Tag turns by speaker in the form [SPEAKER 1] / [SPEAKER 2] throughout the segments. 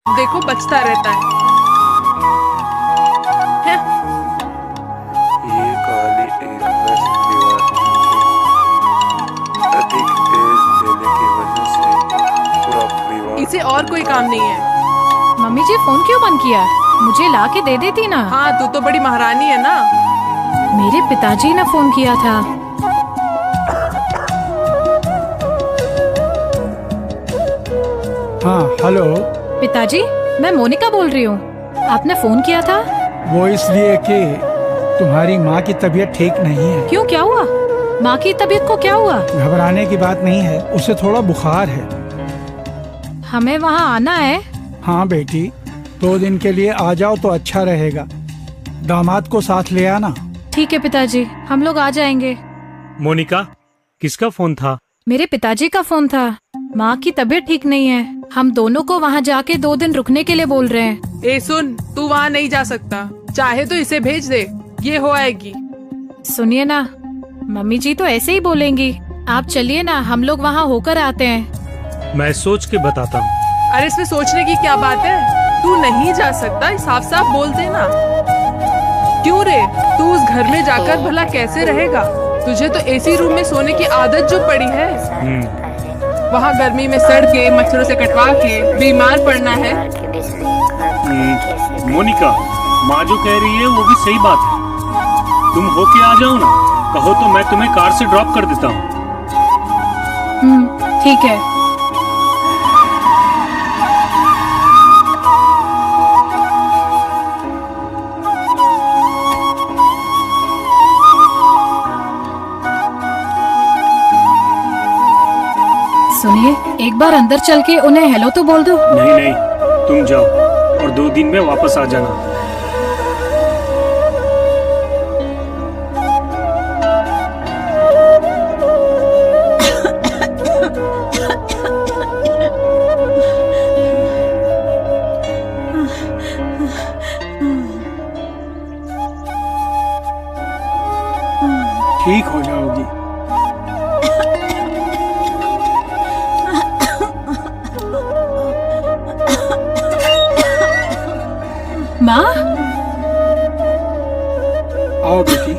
[SPEAKER 1] देखो बचता रहता है।
[SPEAKER 2] ये काली एक वैसी दीवार है, अधिक तेज देने की वजह से पूरा परिवार।
[SPEAKER 1] इसे और कोई काम नहीं है।
[SPEAKER 3] मम्मी जी फोन क्यों बंद किया? मुझे ला के दे देती ना।
[SPEAKER 1] हाँ, तू तो बड़ी महारानी है ना।
[SPEAKER 3] मेरे पिताजी ने फोन किया था।
[SPEAKER 4] हाँ हेलो।
[SPEAKER 3] पिताजी, मैं मोनिका बोल रही हूँ। आपने फोन किया था?
[SPEAKER 4] वो इसलिए कि तुम्हारी माँ की तबीयत ठीक नहीं है।
[SPEAKER 3] क्यों, क्या हुआ? माँ की तबीयत को क्या हुआ?
[SPEAKER 4] घबराने की बात नहीं है, उसे थोड़ा बुखार है।
[SPEAKER 3] हमें वहाँ आना है।
[SPEAKER 4] हाँ बेटी, 2 दिन के लिए आ जाओ तो अच्छा रहेगा। दामाद को साथ ले आना।
[SPEAKER 3] ठीक है पिताजी, हम लोग आ जाएंगे।
[SPEAKER 5] मोनिका, किसका फोन था?
[SPEAKER 3] मेरे पिताजी का फोन था। माँ की तबीयत ठीक नहीं है, हम दोनों को वहाँ जाके 2 दिन रुकने के लिए बोल रहे हैं।
[SPEAKER 1] ए सुन, तू वहाँ नहीं जा सकता। चाहे तो इसे भेज दे, ये हो आएगी।
[SPEAKER 3] सुनिए ना, मम्मी जी तो ऐसे ही बोलेंगी। आप चलिए ना, हम लोग वहाँ होकर आते हैं।
[SPEAKER 5] मैं सोच के बताता हूँ।
[SPEAKER 1] अरे इसमें सोचने की क्या बात है? तू नहीं जा सकता, साफ साफ बोल देना। क्यों रे, तू उस घर में जाकर भला कैसे रहेगा? तुझे तो एसी रूम में सोने की आदत जो पड़ी है। वहाँ गर्मी में सड़ के, मच्छरों से कटवा के बीमार पड़ना है।
[SPEAKER 5] मोनिका, माँ जो कह रही है वो भी सही बात है। तुम होके आ जाओ ना, कहो तो मैं तुम्हें कार से ड्रॉप कर देता हूँ।
[SPEAKER 3] ठीक है। सुनिए, एक बार अंदर चल के उन्हें हेलो तो बोल दो।
[SPEAKER 5] नहीं नहीं, तुम जाओ और 2 दिन में वापस आ जाना।
[SPEAKER 4] ठीक हो जाओगी।
[SPEAKER 3] माँ,
[SPEAKER 4] आओ बेटी।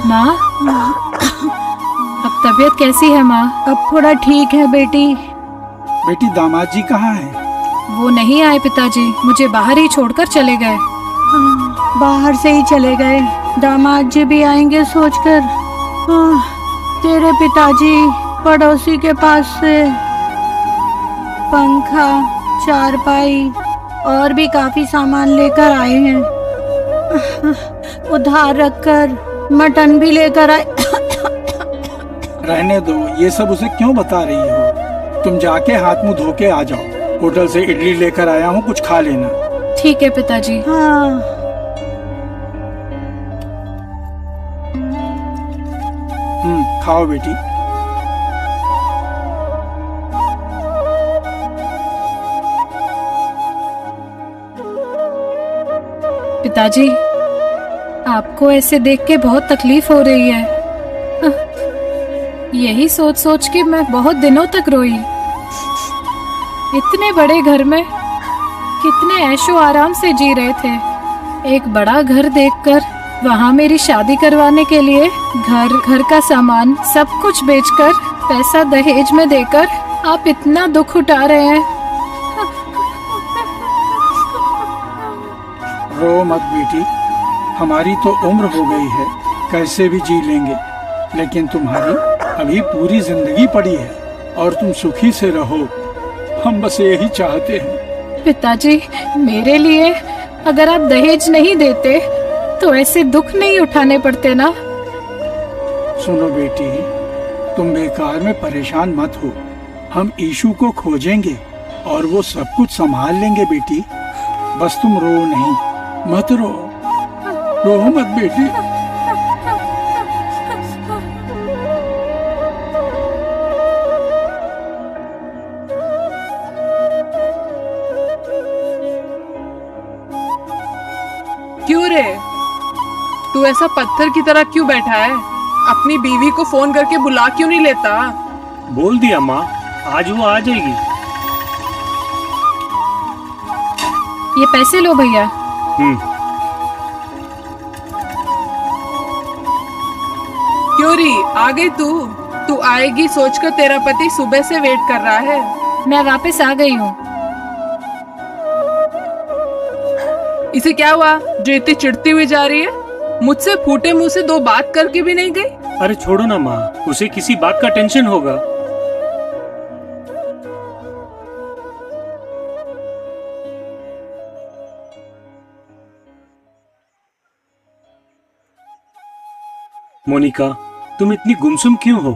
[SPEAKER 3] माँ, अब तबीयत कैसी है माँ?
[SPEAKER 6] अब थोड़ा ठीक है बेटी।
[SPEAKER 4] बेटी, दामाद जी कहाँ हैं?
[SPEAKER 3] वो नहीं आए पिताजी, मुझे बाहर ही छोड़कर चले गए।
[SPEAKER 6] बाहर से ही चले गए। दामाद जी भी आएंगे सोचकर। तेरे पिताजी पड़ोसी के पास से पंखा, चारपाई और भी काफी सामान लेकर आए हैं। उधार रखकर मटन भी लेकर आए।
[SPEAKER 4] रहने दो, ये सब उसे क्यों बता रही हो? तुम जाके हाथ मुंह धो के आ जाओ। होटल से इडली लेकर आया हूँ, कुछ खा लेना।
[SPEAKER 3] ठीक है पिताजी।
[SPEAKER 6] हाँ।
[SPEAKER 4] खाओ बेटी।
[SPEAKER 3] पिताजी, आपको ऐसे देख के बहुत तकलीफ हो रही है। यही सोच सोच के मैं बहुत दिनों तक रोई। इतने बड़े घर में कितने ऐशो आराम से जी रहे थे। एक बड़ा घर देखकर वहाँ मेरी शादी करवाने के लिए घर का सामान सब कुछ बेचकर पैसा दहेज में देकर आप इतना दुख उठा रहे हैं।
[SPEAKER 4] रो मत बेटी, हमारी तो उम्र हो गई है, कैसे भी जी लेंगे। लेकिन तुम्हारी अभी पूरी जिंदगी पड़ी है और तुम सुखी से रहो, हम बस यही चाहते हैं।
[SPEAKER 3] पिताजी, मेरे लिए अगर आप दहेज नहीं देते तो ऐसे दुख नहीं उठाने पड़ते ना।
[SPEAKER 4] सुनो बेटी, तुम बेकार में परेशान मत हो। हम ईशु को खोजेंगे और वो सब कुछ संभाल लेंगे बेटी। बस तुम रो नहीं, मत रो, रो मत बेटी।
[SPEAKER 1] क्यों रे, तू ऐसा पत्थर की तरह क्यों बैठा है? अपनी बीवी को फोन करके बुला क्यों नहीं लेता?
[SPEAKER 5] बोल दिया माँ, आज वो आ जाएगी।
[SPEAKER 3] ये पैसे लो भैया।
[SPEAKER 1] क्यों री, आ गई तू आएगी सोचकर तेरा पति सुबह से वेट कर रहा है।
[SPEAKER 3] मैं वापस आ गई हूँ।
[SPEAKER 1] इसे क्या हुआ जो इतनी चिढ़ती हुई जा रही है? मुझसे फूटे मुंह से 2 बात करके भी नहीं गई।
[SPEAKER 5] अरे छोड़ो ना माँ, उसे किसी बात का टेंशन होगा। मोनिका, तुम इतनी गुमसुम क्यों हो?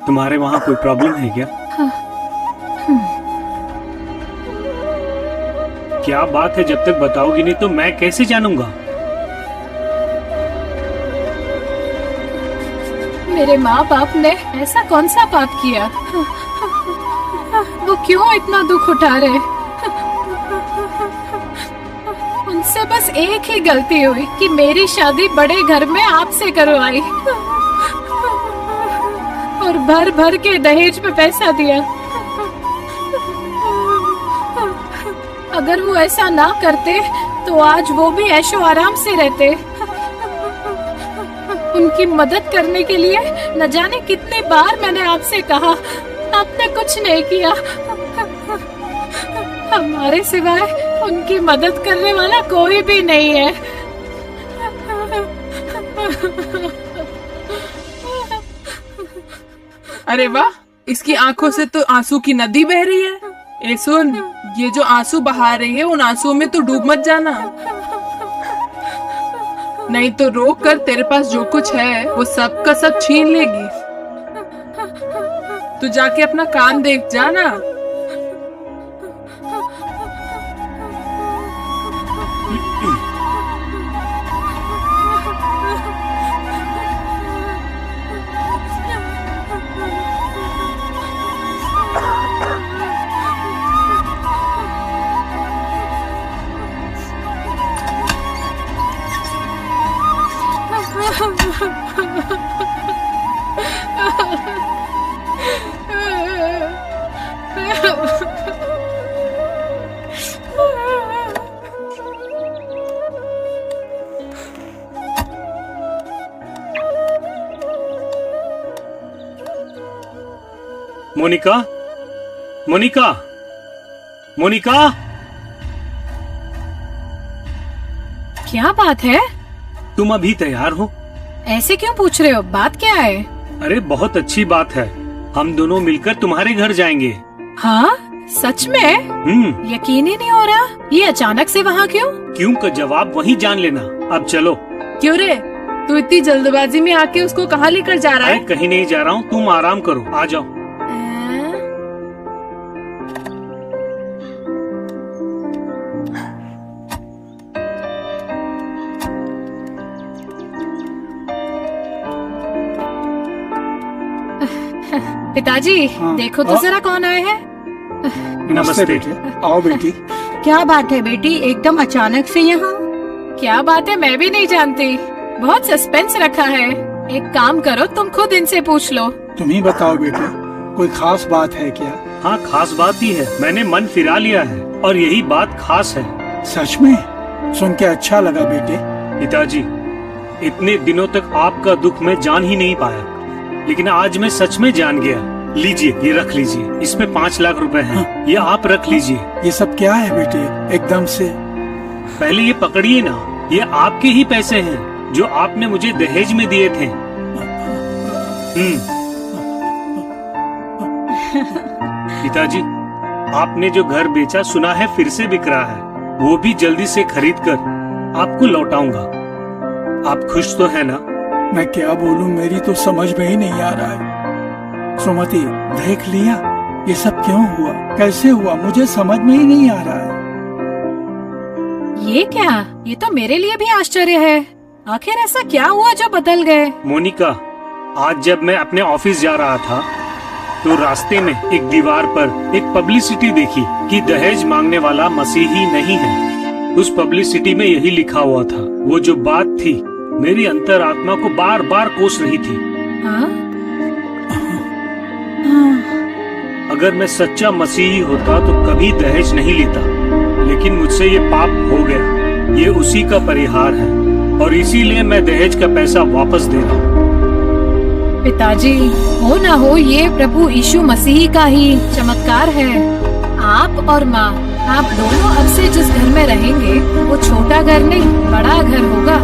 [SPEAKER 5] तुम्हारे वहाँ कोई प्रॉब्लम है क्या? क्या बात है? जब तक बताओगी नहीं तो मैं कैसे जानूंगा?
[SPEAKER 3] मेरे माँ बाप ने ऐसा कौन सा पाप किया? वो क्यों इतना दुख उठा रहे? उनसे बस एक ही गलती हुई कि मेरी शादी बड़े घर में आपसे करवाई और भर भर के दहेज में पैसा दिया। अगर वो ऐसा ना करते तो आज वो भी ऐशो आराम से रहते। उनकी मदद करने के लिए न जाने कितनी बार मैंने आपसे कहा, आपने कुछ नहीं किया। हमारे सिवाय उनकी मदद करने वाला कोई भी नहीं है।
[SPEAKER 1] अरे वाह, इसकी आंखों से तो आंसू की नदी बह रही है। ए सुन, ये जो आंसू बहा रही है उन आंसुओं में तो डूब मत जाना, नहीं तो रोक कर तेरे पास जो कुछ है वो सब का सब छीन लेगी। तू जाके अपना काम देख जाना।
[SPEAKER 5] मोनिका, मोनिका, मोनिका,
[SPEAKER 3] क्या बात है?
[SPEAKER 5] तुम अभी तैयार हो?
[SPEAKER 3] ऐसे क्यों पूछ रहे हो? बात क्या है?
[SPEAKER 5] अरे बहुत अच्छी बात है, हम दोनों मिलकर तुम्हारे घर जाएंगे।
[SPEAKER 3] हाँ, सच में? यकीन ही नहीं हो रहा। ये अचानक से वहाँ क्यों?
[SPEAKER 5] क्यों का जवाब वहीं जान लेना। अब चलो।
[SPEAKER 1] क्यों रे, तू इतनी जल्दबाजी में आके उसको कहाँ लेकर जा रहा है?
[SPEAKER 5] कहीं नहीं जा रहा हूँ, तुम आराम करो, आ जाओ।
[SPEAKER 3] पिताजी,
[SPEAKER 4] हाँ।
[SPEAKER 3] देखो तो जरा कौन आए हैं।
[SPEAKER 4] नमस्ते बेटे, आओ बेटी।
[SPEAKER 6] क्या बात है बेटी, एकदम अचानक से यहाँ?
[SPEAKER 3] क्या बात है, मैं भी नहीं जानती। बहुत सस्पेंस रखा है। एक काम करो, तुम खुद इनसे पूछ लो।
[SPEAKER 4] तुम ही बताओ बेटे, कोई खास बात है क्या?
[SPEAKER 5] हाँ, खास बात ही है। मैंने मन फिरा लिया है और यही बात खास है।
[SPEAKER 4] सच में? सुन के अच्छा लगा बेटे।
[SPEAKER 5] पिताजी, इतने दिनों तक आपका दुख मैं जान ही नहीं पाया, लेकिन आज मैं सच में जान गया। लीजिए, ये रख लीजिए, इसमें 5 लाख रुपए हैं।
[SPEAKER 4] हाँ।
[SPEAKER 5] ये आप रख लीजिए।
[SPEAKER 4] ये सब क्या है बेटे एकदम से?
[SPEAKER 5] पहले ये पकड़िए ना, ये आपके ही पैसे हैं जो आपने मुझे दहेज में दिए थे। पिताजी, आपने जो घर बेचा सुना है फिर से बिक रहा है, वो भी जल्दी से खरीद कर आपको लौटाऊंगा। आप खुश तो है ना?
[SPEAKER 4] मैं क्या बोलूं, मेरी तो समझ में ही नहीं आ रहा है। सुमति, देख लिया ये सब क्यों हुआ, कैसे हुआ, मुझे समझ में ही नहीं आ रहा है।
[SPEAKER 3] ये क्या? ये तो मेरे लिए भी आश्चर्य है। आखिर ऐसा क्या हुआ जो बदल गए?
[SPEAKER 5] मोनिका, आज जब मैं अपने ऑफिस जा रहा था तो रास्ते में एक दीवार पर एक पब्लिसिटी देखी कि दहेज मांगने वाला मसीही नहीं है। उस पब्लिसिटी में यही लिखा हुआ था। वो जो बात थी मेरी अंतरात्मा को बार बार कोस रही थी।
[SPEAKER 3] हाँ?
[SPEAKER 5] अगर मैं सच्चा मसीही होता तो कभी दहेज नहीं लेता, लेकिन मुझसे ये पाप हो गया। ये उसी का परिहार है और इसीलिए मैं दहेज का पैसा वापस दे रहा हूँ।
[SPEAKER 3] पिताजी, हो ना हो ये प्रभु यीशु मसीह का ही चमत्कार है। आप और माँ, आप दोनों अब से जिस घर में रहेंगे वो छोटा घर नहीं बड़ा घर होगा।